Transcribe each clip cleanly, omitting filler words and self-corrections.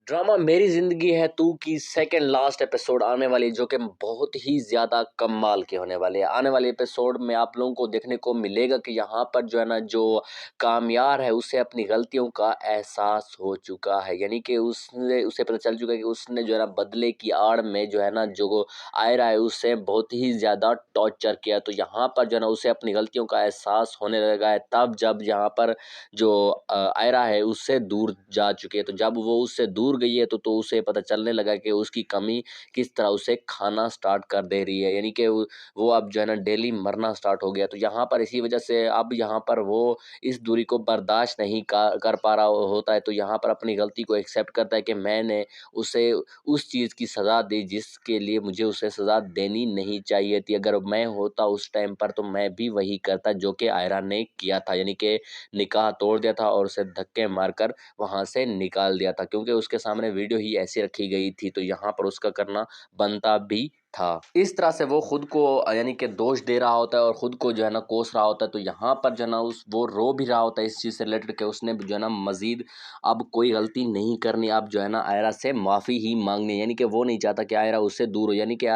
Drama मेरी ज़िंदगी है तू की सेकंड लास्ट एपिसोड आने वाली है, जो कि बहुत ही ज़्यादा कमाल के होने वाले हैं। आने वाले एपिसोड में आप लोगों को देखने को मिलेगा कि यहाँ पर जो है ना, जो कामयार है उसे अपनी गलतियों का एहसास हो चुका है। यानी कि उसे पता चल चुका है कि उसने जो है ना, बदले की आड़ में जो है ना, जो आयरा है उससे बहुत ही ज़्यादा टॉर्चर किया। तो यहाँ पर जो है ना, उसे अपनी गलतियों का एहसास होने लगा है तब जब यहाँ पर जो आयरा है उससे दूर जा चुकी है। तो जब वो उससे दूर गई है तो उसे पता चलने लगा कि उसकी कमी किस तरह उसे खाना स्टार्ट कर दे रही है। यानी कि वो अब जो है ना, डेली मरना स्टार्ट हो गया। तो यहाँ पर इसी वजह से अब यहाँ पर वो इस दूरी को बर्दाश्त नहीं कर पा रहा होता है। तो यहाँ पर अपनी गलती को एक्सेप्ट करता है कि मैंने उसे उस चीज़ की सज़ा दी जिसके लिए मुझे उसे सज़ा देनी नहीं चाहिए थी। अगर मैं होता उस टाइम पर तो मैं भी वही करता जो कि आयरा ने किया था, यानी कि निकाह तोड़ दिया था और उसे धक्के मारकर वहाँ से निकाल दिया था, क्योंकि उसके सामने वीडियो ही ऐसी रखी गई थी। तो यहाँ पर उसका करना बनता भी था। इस तरह से वो खुद को यानी कि दोष दे रहा होता है और खुद को जो है ना, कोस रहा होता है। तो यहाँ पर जो है ना, वो रो भी रहा होता है इस चीज़ से रिलेटेड कि उसने जो है ना, मजीद अब कोई गलती नहीं करनी, अब जो है ना, आयरा से माफ़ी ही मांगनी। यानी कि वो नहीं चाहता कि आयरा उससे दूर हो, यानी कि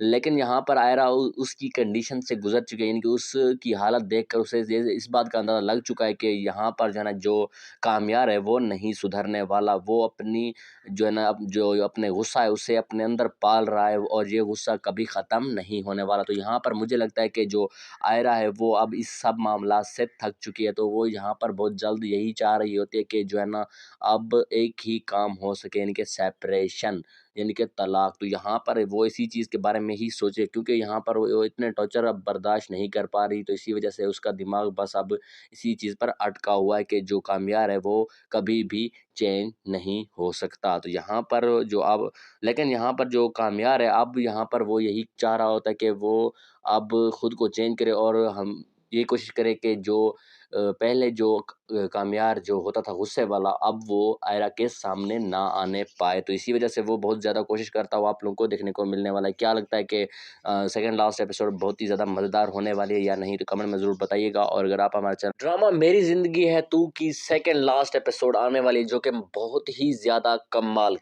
लेकिन यहाँ पर आयरा उसकी कंडीशन से गुजर चुकी है। यानी कि उसकी हालत देखकर उसे इस बात का अंदाज़ा लग चुका है कि यहाँ पर जो है ना, जो कामयार है वो नहीं सुधरने वाला। वो अपनी जो है ना, जो अपने गुस्सा है उसे अपने अंदर पाल रहा है और ये गुस्सा कभी ख़त्म नहीं होने वाला। तो यहाँ पर मुझे लगता है कि जो आयरा है वो अब इस सब मामला से थक चुकी है। तो वो यहाँ पर बहुत जल्द यही चाह रही होती है कि जो है ना, अब एक ही काम हो सके, यानी कि सेपरेशन, यानी कि तलाक। तो यहाँ पर वो इसी चीज़ के बारे में ही सोचे, क्योंकि यहाँ पर वो इतने टॉर्चर अब बर्दाश्त नहीं कर पा रही। तो इसी वजह से उसका दिमाग बस अब इसी चीज़ पर अटका हुआ है कि जो कामयार है वो कभी भी चेंज नहीं हो सकता। तो यहाँ पर जो अब लेकिन यहाँ पर जो कामयार है, अब यहाँ पर वो यही चाह रहा होता है कि वो अब खुद को चेंज करे और हम ये कोशिश करें कि जो पहले जो कामयार जो होता था गुस्से वाला, अब वो आयरा के सामने ना आने पाए। तो इसी वजह से वो बहुत ज़्यादा कोशिश करता हुआ आप लोगों को देखने को मिलने वाला है। क्या लगता है कि सेकंड लास्ट एपिसोड बहुत ही ज़्यादा मज़ेदार होने वाली है या नहीं? तो कमेंट में ज़रूर बताइएगा। और अगर आप हमारे चैनल ड्रामा मेरी ज़िंदगी है तू की सेकंड लास्ट एपिसोड आने वाली है, जो कि बहुत ही ज़्यादा कमाल